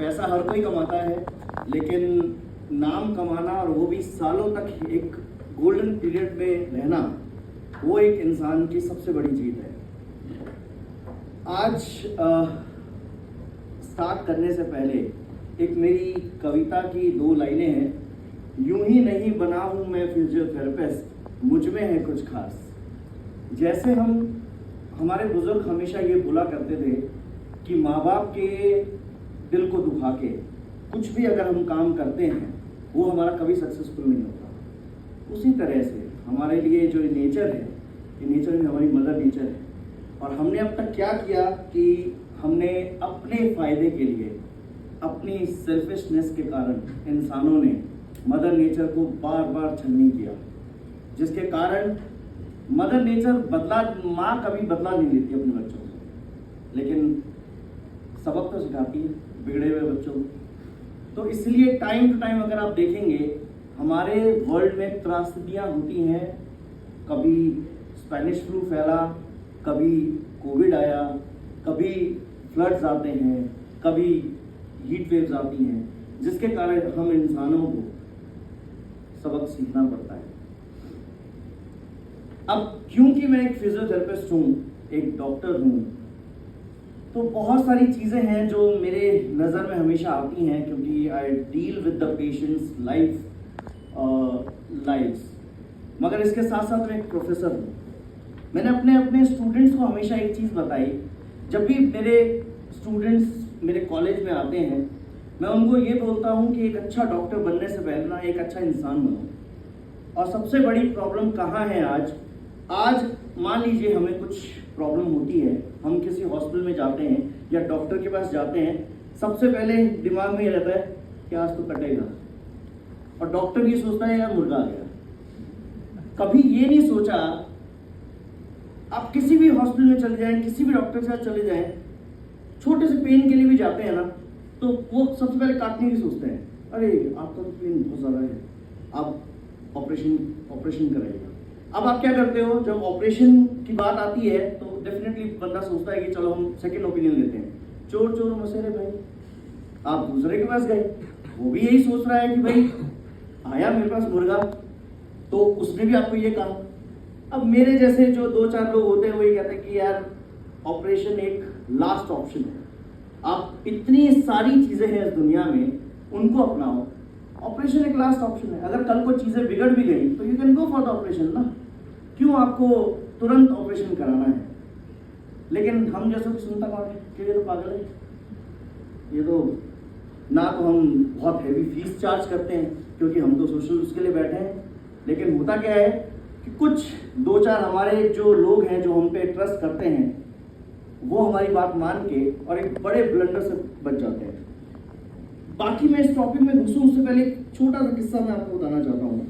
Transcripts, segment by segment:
पैसा हर कोई कमाता है, लेकिन नाम कमाना और वो भी सालों तक एक गोल्डन पीरियड में रहना, वो एक इंसान की सबसे बड़ी जीत है। आज स्टार्ट करने से पहले एक मेरी कविता की 2 लाइनें हैं। यूं ही नहीं बना हूं मैं फिजियोथेरेपिस्ट, मुझ में है कुछ खास। जैसे हमारे बुजुर्ग हमेशा ये बोला करते थे कि माँ बाप के दिल को दुखा के कुछ भी अगर हम काम करते हैं वो हमारा कभी सक्सेसफुल नहीं होता। उसी तरह से हमारे लिए जो नेचर है, ये नेचर में हमारी मदर नेचर है। और हमने अब तक क्या किया कि हमने अपने फायदे के लिए, अपनी सेल्फिशनेस के कारण इंसानों ने मदर नेचर को बार बार छलनी किया, जिसके कारण मदर नेचर माँ कभी बदला नहीं लेती अपने बच्चों से, लेकिन सबक तो सिखाती है बिगड़े हुए बच्चों को। तो इसलिए टाइम टू टाइम अगर आप देखेंगे हमारे वर्ल्ड में त्रासदियाँ होती हैं। कभी स्पेनिश फ्लू फैला, कभी कोविड आया, कभी फ्लड्स आते हैं, कभी हीट वेव्स आती हैं, जिसके कारण हम इंसानों को सबक सीखना पड़ता है। अब क्योंकि मैं एक फिजियोथेरेपिस्ट हूँ, एक डॉक्टर हूँ, तो बहुत सारी चीज़ें हैं जो मेरे नज़र में हमेशा आती हैं, क्योंकि I deal with the patients lives. मगर इसके साथ साथ मैं एक प्रोफेसर हूँ। मैंने अपने स्टूडेंट्स को हमेशा एक चीज़ बताई, जब भी मेरे स्टूडेंट्स मेरे कॉलेज में आते हैं, मैं उनको ये बोलता हूँ कि एक अच्छा डॉक्टर बनने से पहले ना एक अच्छा इंसान बनो। और सबसे बड़ी प्रॉब्लम कहाँ है आज मान लीजिए हमें कुछ प्रॉब्लम होती है, हम किसी हॉस्पिटल में जाते हैं या डॉक्टर के पास जाते हैं, सबसे पहले दिमाग में ये रहता है कि आज तो कटेगा, और डॉक्टर ये सोचता है यार मुर्गा आ गया। कभी ये नहीं सोचा, आप किसी भी हॉस्पिटल में चले जाएं, किसी भी डॉक्टर के साथ चले जाएं, छोटे से पेन के लिए भी जाते हैं ना, तो वो सबसे पहले काटने की सोचते हैं, अरे आपका तो पेन बहुत ज़्यादा है, आप ऑपरेशन कराइएगा। अब आप क्या करते हो, जब ऑपरेशन की बात आती है तो डेफिनेटली बंदा सोचता है कि चलो हम सेकंड ओपिनियन लेते हैं। चोर मसेरे भाई, आप दूसरे के पास गए, वो भी यही सोच रहा है कि भाई आया मेरे पास मुर्गा, तो उसने भी आपको ये कहा। अब मेरे जैसे जो 2-4 लोग होते हैं वो ये कहते हैं कि यार ऑपरेशन एक लास्ट ऑप्शन है। आप इतनी सारी चीज़ें हैं इस दुनिया में, उनको अपनाओ, ऑपरेशन एक लास्ट ऑप्शन है। अगर कल को चीज़ें बिगड़ भी गई तो you can go for the operation ना, क्यों आपको तुरंत ऑपरेशन कराना है। लेकिन हम जैसे सुनता कौन है कि ये तो पागल है, ये तो ना, तो हम बहुत हैवी फीस चार्ज करते हैं क्योंकि हम तो सोशल उसके लिए बैठे हैं। लेकिन होता क्या है कि कुछ 2-4 हमारे जो लोग हैं जो हम पे ट्रस्ट करते हैं, वो हमारी बात मान के और एक बड़े ब्लंडर से बच जाते हैं। बाकी मैं इस टॉपिक में घुसूं उससे पहले एक छोटा सा किस्सा मैं आपको बताना चाहता हूँ।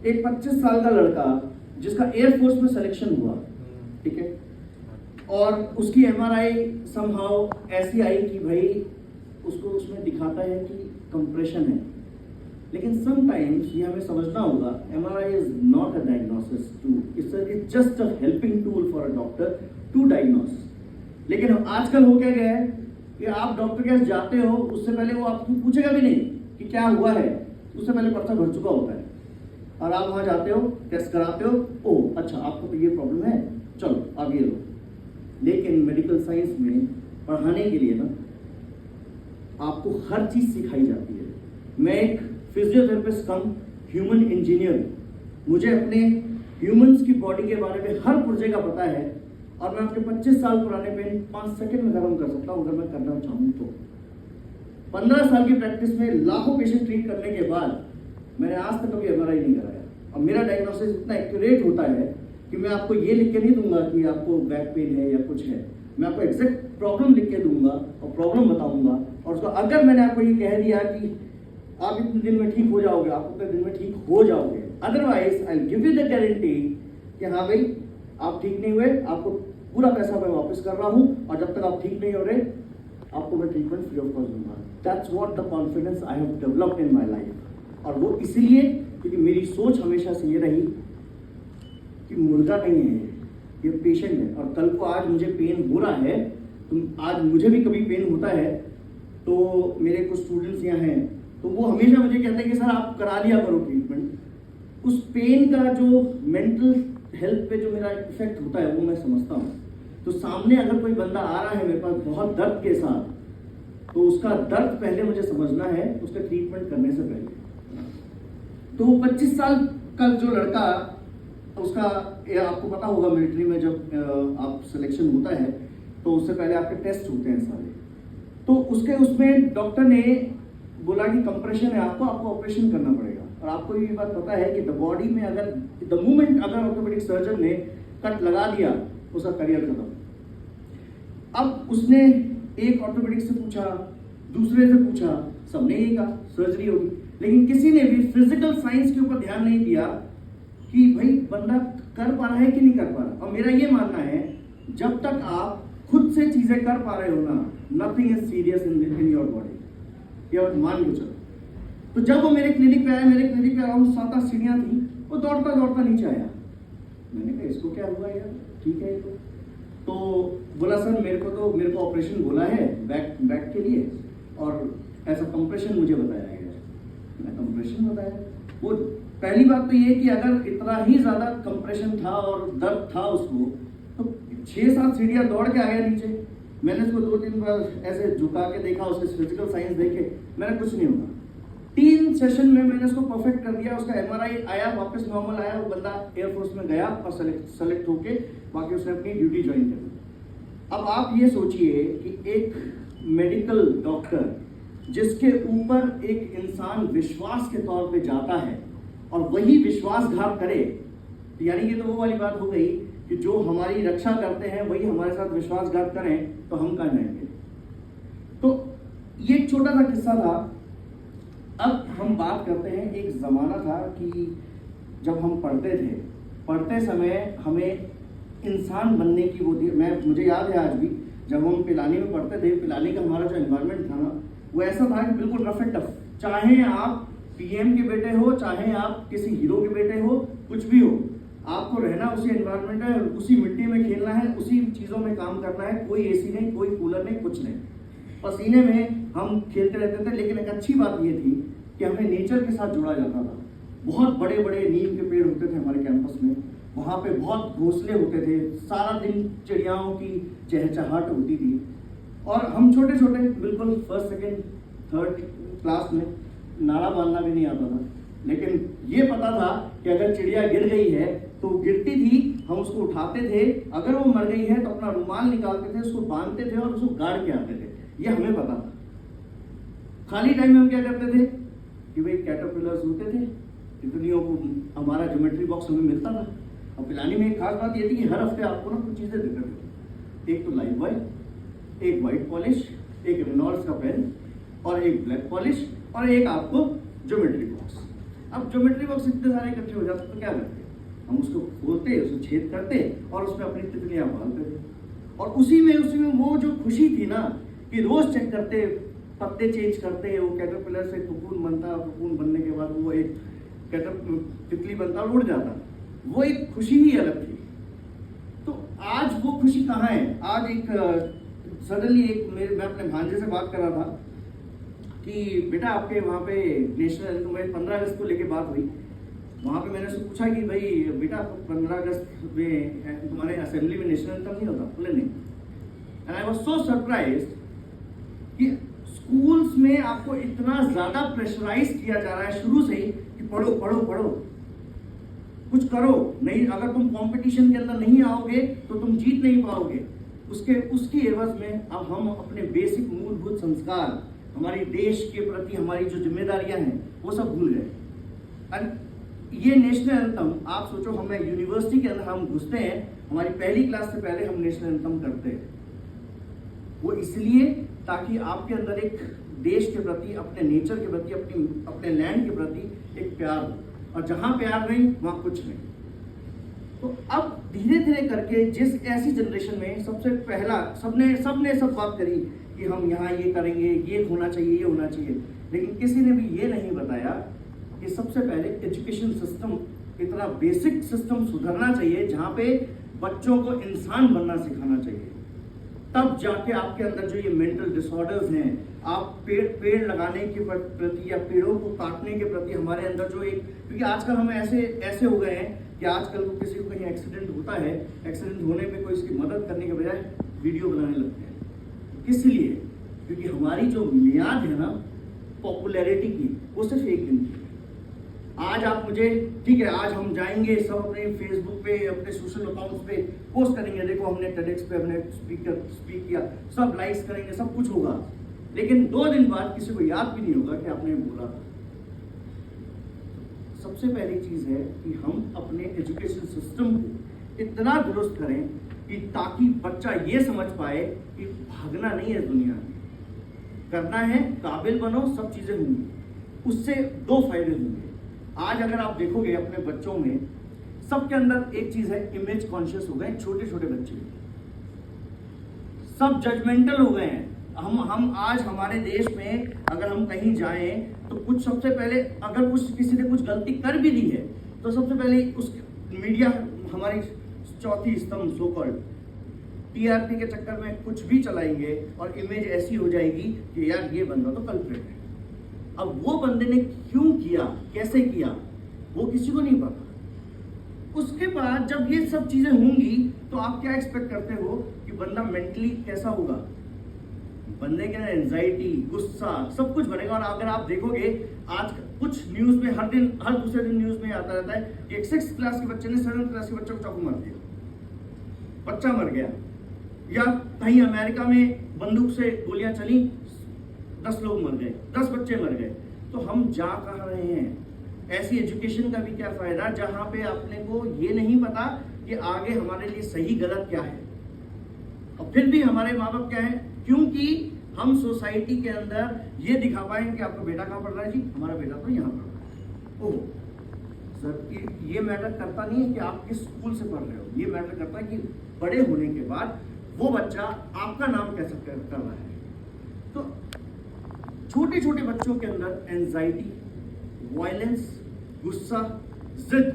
एक 25 साल का लड़का जिसका एयरफोर्स में सिलेक्शन हुआ, ठीक है, और उसकी MRI समहाउ ऐसी आई कि भाई उसको उसमें दिखाता है कि कंप्रेशन है। लेकिन समटाइम्स ये हमें समझना होगा, MRI is not a diagnosis tool, it's just a helping tool for a doctor to diagnose. लेकिन आजकल हो क्या गया है कि आप डॉक्टर के पास जाते हो, उससे पहले वो आपको पूछेगा भी नहीं कि क्या हुआ है, उससे पहले पर्चा भर चुका होता है। और आप वहाँ जाते हो, टेस्ट कराते हो, ओह अच्छा आपको तो ये प्रॉब्लम है, चलो आप ये लो। लेकिन मेडिकल साइंस में पढ़ाने के लिए ना आपको हर चीज़ सिखाई जाती है। मैं एक फिजियोथेरेपिस्ट कम ह्यूमन इंजीनियर हूँ, मुझे अपने ह्यूमंस की बॉडी के बारे में हर पुर्जे का पता है, और मैं आपके 25 साल पुराने पेन 5 सेकंड में खत्म कर सकता हूँ अगर मैं करना चाहूँ तो। 15 साल की प्रैक्टिस में लाखों पेशेंट ट्रीट करने के बाद मैंने आज तक कभी MRI नहीं कराया, और मेरा डायग्नोसिस इतना एक्यूरेट होता है कि मैं आपको ये लिख के नहीं दूंगा कि आपको बैक पेन है या कुछ है, मैं आपको एग्जैक्ट प्रॉब्लम लिख के दूंगा और प्रॉब्लम बताऊंगा। और उसको अगर मैंने आपको ये कह दिया कि आप इतने दिन में ठीक हो जाओगे, आप उतने दिन में ठीक हो जाओगे, otherwise I give you the guarantee कि हाँ भाई आप ठीक नहीं हुए, आपको पूरा पैसा मैं वापस कर रहा हूँ, और जब तक आप ठीक नहीं हो रहे आपको मैं ट्रीटमेंट फ्री ऑफ कॉस्ट दूंगा। That's what the confidence I have developed in my life. और वो इसलिए क्योंकि मेरी सोच हमेशा से ये रही कि मुर्गा नहीं है, ये पेशेंट है, और कल को आज मुझे पेन हो रहा है, तो आज मुझे भी कभी पेन होता है तो मेरे कुछ स्टूडेंट्स यहाँ हैं, तो वो हमेशा मुझे कहते हैं कि सर आप करा लिया करो ट्रीटमेंट। उस पेन का जो मेंटल हेल्थ पे जो मेरा इफेक्ट होता है वो मैं समझता हूँ। तो सामने अगर कोई बंदा आ रहा है मेरे पास बहुत दर्द के साथ, तो उसका दर्द पहले मुझे समझना है उसका ट्रीटमेंट करने से पहले। तो 25 साल का जो लड़का, उसका आपको पता होगा मिलिट्री में जब आप सिलेक्शन होता है तो उससे पहले आपके टेस्ट होते हैं सारे, तो उसमें डॉक्टर ने बोला कि कंप्रेशन है, आपको ऑपरेशन करना पड़ेगा। और आपको ये बात पता है कि द बॉडी में अगर द मोमेंट अगर ऑर्थोपेडिक सर्जन ने कट लगा दिया उसका करियर खत्म। अब उसने एक ऑर्थोपेडिक से पूछा, दूसरे से पूछा, सबने यही कहा सर्जरी होगी, लेकिन किसी ने भी फिजिकल साइंस के ऊपर ध्यान नहीं दिया कि भाई बंदा कर पा रहा है कि नहीं कर पा रहा। और मेरा ये मानना है जब तक आप खुद से चीजें कर पा रहे हो ना, nothing is serious in your body, ये मान के चलो। तो जब वो मेरे क्लिनिक पे आया, मेरे क्लिनिक पे अराउंड 7-8 सीढ़ियां थी, वो दौड़ता दौड़ता नीचे आया। मैंने कहा इसको क्या हुआ यार, ठीक है तो बोला सर मेरे को ऑपरेशन बोला है बैक के लिए, और ऐसा कंप्रेशन मुझे बताया गया। मैं कंप्रेशन बताया। वो पहली बात तो ये कि अगर इतना ही ज्यादा कंप्रेशन था और दर्द था उसको, तो 6-7 सीढ़ियां दौड़ के आया नीचे। मैंने उसको 2-3 बार ऐसे झुका के देखा, उसके फिजिकल साइंस देखे, मैंने कुछ नहीं होगा। 3 सेशन में मैंने उसको परफेक्ट कर दिया। उसका MRI आया, वापस नॉर्मल आया, वो बंदा एयरफोर्स में गया और सेलेक्ट होके बाकी उसने अपनी ड्यूटी ज्वाइन कर ली। अब आप ये सोचिए कि एक मेडिकल डॉक्टर जिसके ऊपर एक इंसान विश्वास के तौर पे जाता है और वही विश्वासघात करे, यानी कि तो वो वाली बात हो गई कि जो हमारी रक्षा करते हैं वही हमारे साथ विश्वासघात करें तो हम कर जाएंगे। तो ये एक छोटा सा किस्सा था। अब हम बात करते हैं, एक जमाना था कि जब हम पढ़ते समय हमें इंसान बनने की वो मुझे याद है आज भी, जब हम पिलानी में पढ़ते थे, पिलानी का हमारा जो एनवायरनमेंट था ना, वो ऐसा था कि बिल्कुल रफ एंड टफ। चाहे आप PM के बेटे हो, चाहे आप किसी हीरो के बेटे हो, कुछ भी हो, आपको रहना उसी एनवायरनमेंट है, उसी मिट्टी में खेलना है, उसी चीजों में काम करना है। कोई AC नहीं, कोई कूलर नहीं, कुछ नहीं, पसीने में हम खेलते रहते थे। लेकिन एक अच्छी बात ये थी कि हमें नेचर के साथ जोड़ा जाता था। बहुत बड़े बड़े नीम के पेड़ होते थे हमारे कैंपस में, वहाँ पे बहुत घोंसले होते थे, सारा दिन चिड़ियाओं की चहचहाहट होती थी। और हम छोटे छोटे बिल्कुल 1st, 2nd, 3rd क्लास में नाड़ा बांधना भी नहीं आता था, लेकिन ये पता था कि अगर चिड़िया गिर गई है तो गिरती थी, हम उसको उठाते थे, अगर वो मर गई है तो अपना रुमाल निकालते थे, उसको बांधते थे और उसको गाड़ के आते थे। ये हमें पता था। खाली टाइम में हम क्या करते थे कि भाई कैटरपिलर्स होते थे, तितलियों को हमारा ज्योमेट्री बॉक्स हमें मिलता था। और पिलानी में एक खास बात ये थी कि हर हफ्ते आपको ना कुछ चीजें देते थे। एक तो लाइफ बॉय, एक व्हाइट पॉलिश, एक रेनॉल्ड्स का पेन और एक ब्लैक पॉलिश और एक आपको ज्योमेट्री बॉक्स। अब ज्योमेट्री बॉक्स इतने सारे इकट्ठे हो जाते तो क्या करते, हम उसको खोलते, उसको छेद करते और उसमें अपनी तितलियां बांधते थे। और उसी में वो जो खुशी थी ना कि रोज चेक करते, पत्ते चेंज करते, वो कैटरपिलर से कोकून बनता, कोकून बनने के बाद वो एक तितली बनता और उड़ जाता, वो एक खुशी ही अलग थी। तो आज वो खुशी कहाँ है? आज एक सडनली मैं अपने भांजे से बात कर रहा था कि बेटा आपके वहाँ पे नेशनल 15 अगस्त को लेके बात हुई। वहाँ पे मैंने उससे पूछा कि भाई बेटा 15 अगस्त में तुम्हारे असेंबली में नेशनल एंथम नहीं होता? बोले नहीं। And I was so surprised कि स्कूल्स में आपको इतना ज्यादा प्रेशराइज किया जा रहा है शुरू से ही कि पढ़ो पढ़ो पढ़ो, कुछ करो, नहीं अगर तुम कंपटीशन के अंदर नहीं आओगे तो तुम जीत नहीं पाओगे। उसकी एवज में अब हम अपने बेसिक मूलभूत संस्कार, हमारी देश के प्रति हमारी जो जिम्मेदारियां हैं वो सब भूल गए। ये नेशनल एंथम, आप सोचो, हमें यूनिवर्सिटी के अंदर हम घुसते हैं, हमारी पहली क्लास से पहले हम नेशनल एंथम करते हैं। वो इसलिए ताकि आपके अंदर एक देश के प्रति, अपने नेचर के प्रति, अपने लैंड के प्रति एक प्यार हो, और जहां प्यार नहीं वहां कुछ नहीं। तो अब धीरे धीरे करके जिस ऐसी जनरेशन में सबसे पहला सबने सब बात करी कि हम यहाँ ये करेंगे, ये होना चाहिए, ये होना चाहिए, लेकिन किसी ने भी ये नहीं बताया कि सबसे पहले एजुकेशन सिस्टम, इतना बेसिक सिस्टम सुधरना चाहिए जहाँ पे बच्चों को इंसान बनना सिखाना चाहिए। तब जाके आपके अंदर जो ये मेंटल डिसऑर्डर्स हैं, आप पेड़ लगाने के प्रति या पेड़ों को काटने के प्रति हमारे अंदर जो एक, क्योंकि आजकल हम ऐसे हो गए हैं कि आजकल को किसी को कहीं एक्सीडेंट होता है, एक्सीडेंट होने पे कोई इसकी मदद करने के बजाय वीडियो बनाने लगते हैं। किस लिए? क्योंकि हमारी जो मियाद है ना पॉपुलैरिटी की, वो सिर्फ एक दिन की है। आज आप मुझे, ठीक है, आज हम जाएंगे सब अपने फेसबुक पे, अपने सोशल अकाउंट्स पे पोस्ट करेंगे, देखो हमने टेडेक्स पे हमने स्पीक किया, सब लाइक्स करेंगे, सब कुछ होगा, लेकिन 2 दिन बाद किसी को याद भी नहीं होगा कि आपने बोला था। सबसे पहली चीज है कि हम अपने एजुकेशन सिस्टम को इतना दुरुस्त करें कि ताकि बच्चा ये समझ पाए कि भागना नहीं है दुनिया में, करना है, काबिल बनो, सब चीजें होंगी। उससे 2 फायदे होंगे। आज अगर आप देखोगे अपने बच्चों में, सबके अंदर एक चीज है, इमेज कॉन्शियस हो गए छोटे छोटे बच्चे, सब जजमेंटल हो गए हैं। हम आज हमारे देश में अगर हम कहीं जाएं तो कुछ सबसे पहले, अगर कुछ किसी ने कुछ गलती कर भी दी है तो सबसे पहले उस मीडिया, हमारी चौथी स्तंभ सो कॉल्ड टीआरपी के चक्कर में कुछ भी चलाएंगे और इमेज ऐसी हो जाएगी कि यार ये बंदा तो कल्प्रिट है। अब वो बंदे ने क्यों किया, कैसे किया, वो किसी को नहीं पता। उसके बाद जब ये सब चीजें होंगी तो आप क्या एक्सपेक्ट करते हो कि बंदा मेंटली कैसा होगा? बंदे के अंदर एंजाइटी, गुस्सा, सब कुछ बढ़ेगा। और अगर आप देखोगे आज कुछ न्यूज में हर दूसरे दिन न्यूज में आता रहता है कि एक 6th क्लास के बच्चे ने 7th क्लास के बच्चे को चाकू मार दिया, बच्चा मर गया। या कहीं अमेरिका में बंदूक से गोलियां चली, 10 लोग मर गए, 10 बच्चे मर गए। तो हम जा कहाँ रहे हैं? ऐसी एजुकेशन का भी क्या फायदा जहां पे अपने को ये नहीं पता कि आगे हमारे लिए सही गलत क्या है। और फिर भी हमारे माँ बाप क्या है, क्योंकि हम सोसाइटी के अंदर ये दिखा पाएंगे कि आपका बेटा कहाँ पढ़ रहा है, जी हमारा बेटा तो यहाँ पढ़ रहा है। ओह सर, ये मैटर करता नहीं है कि आप किस स्कूल से पढ़ रहे हो, ये मैटर करता है कि बड़े होने के बाद वो बच्चा आपका नाम कैसे कर रहा है। तो छोटे छोटे बच्चों के अंदर एंजाइटी, वायलेंस, गुस्सा, जिद,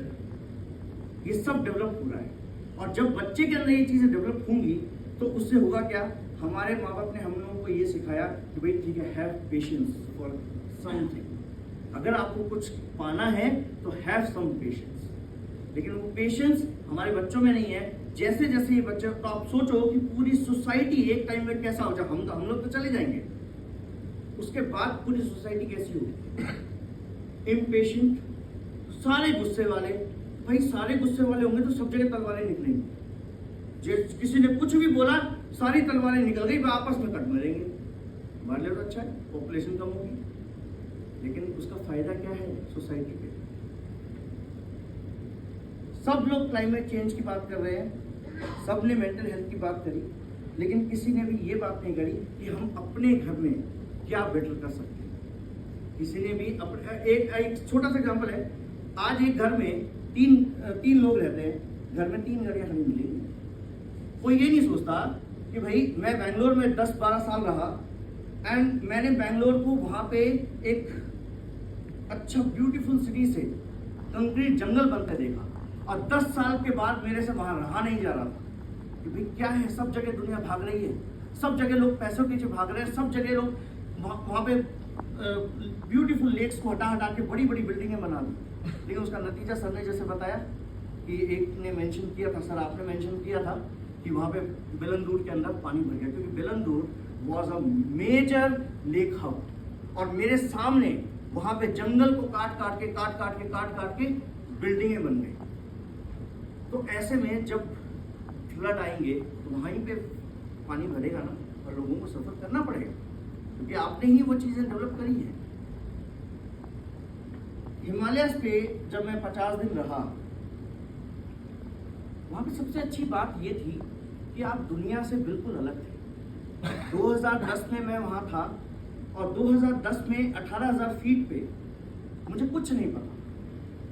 ये सब डेवलप हो रहा है। और जब बच्चे के अंदर ये चीजें डेवलप होंगी तो उससे होगा क्या? हमारे माँ बाप ने हम लोगों को ये सिखाया कि भाई ठीक है, हैव पेशेंस फॉर समथिंग। अगर आपको कुछ पाना है तो हैव सम पेशेंस, लेकिन वो पेशेंस हमारे बच्चों में नहीं है। जैसे जैसे ये बच्चे, तो आप सोचो कि पूरी सोसाइटी एक टाइम में कैसा हो जाए। हम लोग तो चले जाएंगे, उसके बाद पूरी सोसाइटी कैसी होगी? इम्पेशेंट, सारे गुस्से वाले। भाई सारे गुस्से वाले होंगे तो सब जगह तलवारें निकलेंगी। किसी ने कुछ भी बोला, सारी तलवारें निकल गई, आपस में कट मरेंगे। हमारे लिए तो अच्छा है, पॉपुलेशन कम होगी, लेकिन उसका फायदा क्या है सोसाइटी पे? सब लोग क्लाइमेट चेंज की बात कर रहे हैं, सब ने मेंटल हेल्थ की बात करी, लेकिन किसी ने भी ये बात नहीं करी कि हम अपने घर में क्या बेटर कर सकते हैं। किसी ने भी अपने, एक छोटा सा एग्जांपल है। आज एक घर में तीन लोग रहते हैं, घर में 3 गाड़ियां खड़ी मिलेंगी। कोई ये नहीं सोचता कि भाई मैं बैंगलोर में 10-12 साल रहा एंड मैंने बैंगलोर को वहां पे एक अच्छा ब्यूटीफुल सिटी से कंक्रीट जंगल बनते देखा, और 10 साल के बाद मेरे से वहां रहा नहीं जा रहा था कि भाई क्या है, सब जगह दुनिया भाग रही है, सब जगह लोग पैसों के पीछे भाग रहे हैं, सब जगह लोग वहां पे ब्यूटीफुल लेक्स को हटा के बड़ी बड़ी बिल्डिंगें बना दी। लेकिन उसका नतीजा सर ने जैसे बताया कि एक ने मेंशन किया था, सर आपने मेंशन किया था कि वहां पे बेलंदूर के अंदर पानी भर गया, क्योंकि Bellandur was a major lake hub, और मेरे सामने वहां पे जंगल को काट काट के बिल्डिंगें बन गई। तो ऐसे में जब फ्लड आएंगे तो वहीं पे पानी भरेगा ना, और लोगों को सफर करना पड़ेगा, क्योंकि आपने ही वो चीजें डेवलप करी है। हिमालयस पे जब मैं 50 दिन रहा, वहां पे सबसे अच्छी बात ये थी कि आप दुनिया से बिल्कुल अलग थे। 2010 में मैं वहां था, और 2010 में 18,000 फीट पे मुझे कुछ नहीं पता,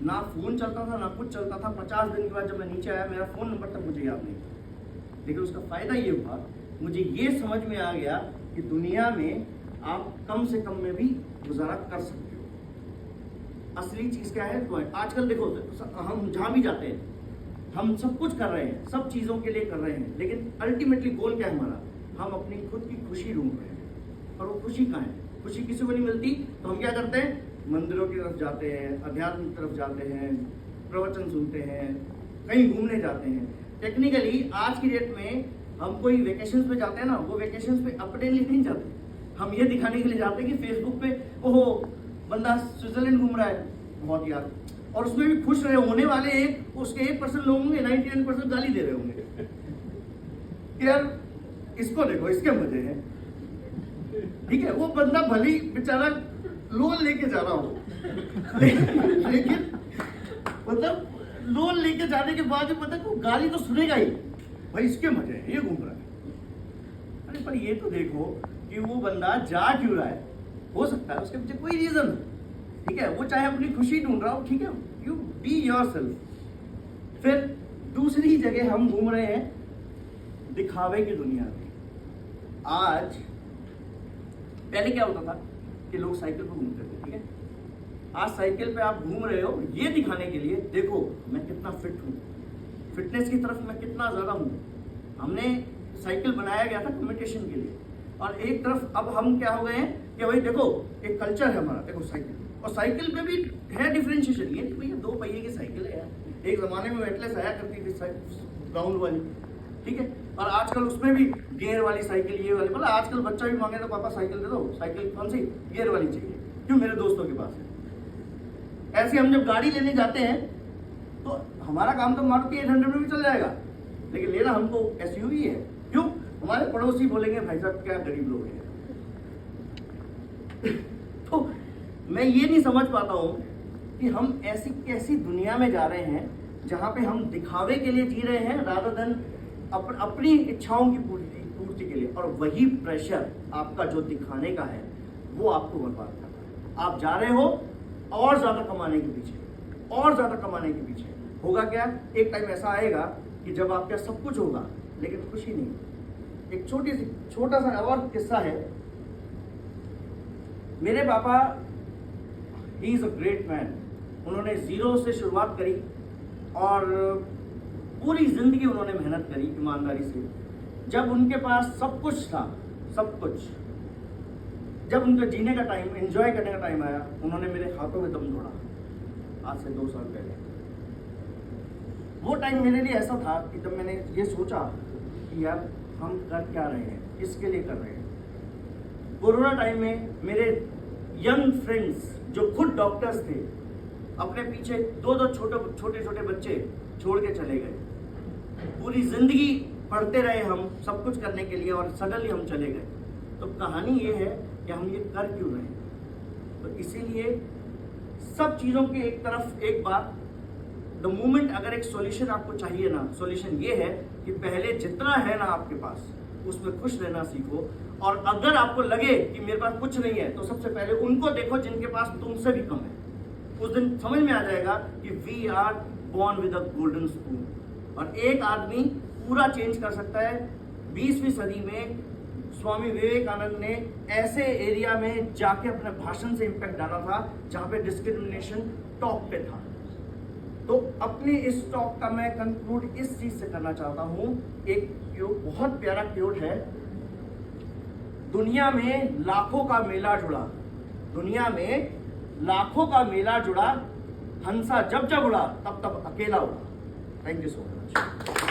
ना फोन चलता था ना कुछ चलता था। 50 दिन के बाद जब मैं नीचे आया, मेरा फोन नंबर तक मुझे याद नहीं था। लेकिन उसका फायदा ये हुआ, मुझे ये समझ में आ गया कि दुनिया में आप कम से कम में भी गुजारा कर सकते हो। असली चीज क्या है? तो आजकल देखो, हम जहां भी जाते हैं हम सब कुछ कर रहे हैं, सब चीजों के लिए कर रहे हैं, लेकिन अल्टीमेटली गोल क्या है हमारा? हम अपनी खुद की खुशी ढूंढ रहे हैं, और वो खुशी कहाँ है? खुशी किसी को नहीं मिलती, तो हम क्या करते हैं? मंदिरों की तरफ जाते हैं, अध्यात्म की तरफ जाते हैं, प्रवचन सुनते हैं, कहीं घूमने जाते हैं। टेक्निकली आज की डेट में हम कोई वेकेशंस पे जाते हैं ना, वो वेकेशंस पे अपने लिए नहीं जाते, हम ये दिखाने के लिए जाते हैं कि फेसबुक पे ओहो बंदा स्विट्जरलैंड घूम रहा है, बहुत यार, और उसमें भी खुश रहे होने वाले उसके 1% लोग होंगे, 99% गाली दे रहे होंगे यार इसको देखो, इसके मजे हैं। ठीक है, वो बंदा भली बेचारा लोन लेके जा रहा हो लेकिन मतलब लोन लेके जाने के बाद भी पता है गाली तो सुनेगा ही, भाई इसके मजे हैं, ये घूम रहा है। अरे पर ये तो देखो कि वो बंदा जा क्यों रहा है, हो सकता है उसके पीछे कोई रीजन है, ठीक है, वो चाहे अपनी खुशी ढूंढ रहा हो, ठीक है, यू बी योरसेल्फ। फिर दूसरी जगह हम घूम रहे हैं दिखावे की दुनिया में। आज पहले क्या होता था कि लोग साइकिल पर घूमते थे, ठीक है, आज साइकिल पे आप घूम रहे हो ये दिखाने के लिए, देखो मैं कितना फिट हूँ, फिटनेस की तरफ मैं कितना ज्यादा हूँ। हमने साइकिल बनाया गया था कम्युनिकेशन के लिए, और एक तरफ अब हम क्या हो गए हैं कि भाई देखो एक कल्चर है हमारा, देखो साइकिल, और साइकिल पे भी है डिफरेंशिएशन, ये भैया 2 पहिए की साइकिल है यार। एक जमाने में वेटलेस आया करती थी राउंड वाली, ठीक है, और आजकल उसमें भी गियर वाली साइकिल, ये वाली, मतलब आजकल बच्चा भी मांगे तो पापा साइकिल दे दो, साइकिल कौन सी? गियर वाली चाहिए, क्यों? मेरे दोस्तों के पास है। ऐसे हम जब गाड़ी लेने जाते हैं तो हमारा काम तो मारुति 800 में भी चल जाएगा, लेकिन लेना हमको एसयूवी है, क्यों? हमारे पड़ोसी बोलेंगे भाई साहब क्या गरीब लोग हैं तो मैं ये नहीं समझ पाता हूं कि हम ऐसी कैसी दुनिया में जा रहे हैं जहां पे हम दिखावे के लिए जी रहे हैं रादर देन अपनी इच्छाओं की पूर्ति के लिए, और वही प्रेशर आपका जो दिखाने का है वो आपको बर्बाद कर रहा है। आप जा रहे हो और ज्यादा कमाने के पीछे, और ज्यादा कमाने के पीछे। होगा क्या? एक टाइम ऐसा आएगा कि जब आपके सब कुछ होगा लेकिन खुशी नहीं। एक छोटा सा और किस्सा है। मेरे पापा, he is a great man, उन्होंने जीरो से शुरुआत करी और पूरी जिंदगी उन्होंने मेहनत करी ईमानदारी से। जब उनके पास सब कुछ था, सब कुछ, जब उनका जीने का टाइम, एंजॉय करने का टाइम आया, उन्होंने मेरे हाथों में दम तोड़ा आज से 2 साल पहले। वो टाइम मेरे लिए ऐसा था कि जब मैंने ये सोचा कि यार हम कर क्या रहे हैं, किसके लिए कर रहे हैं। कोरोना टाइम में मेरे यंग फ्रेंड्स जो खुद डॉक्टर्स थे, अपने पीछे 2 छोटे छोटे बच्चे छोड़ के चले गए। पूरी जिंदगी पढ़ते रहे हम सब कुछ करने के लिए, और सडनली हम चले गए। तो कहानी ये है कि हम ये कर क्यों रहे हैं। तो इसीलिए सब चीज़ों की एक तरफ एक बात, द मोमेंट अगर एक सॉल्यूशन आपको चाहिए ना, सॉल्यूशन ये है कि पहले जितना है ना आपके पास उसमें खुश रहना सीखो। और अगर आपको लगे कि मेरे पास कुछ नहीं है, तो सबसे पहले उनको देखो जिनके पास तुमसे भी कम है। उस दिन समझ में आ जाएगा कि we are born with a golden spoon. और एक आदमी पूरा चेंज कर सकता है। 20वीं सदी में स्वामी विवेकानंद ने ऐसे एरिया में जाके अपने भाषण से इम्पैक्ट डाला था जहां पे डिस्क्रिमिनेशन टॉप पे था। तो अपने इस टॉक का मैं कंक्लूड इस चीज से करना चाहता हूं। एक बहुत प्यारा क्योट है, दुनिया में लाखों का मेला जुड़ा, दुनिया में लाखों का मेला जुड़ा, हंसा जब जब उड़ा तब तब अकेला उड़ा। Thank you so much.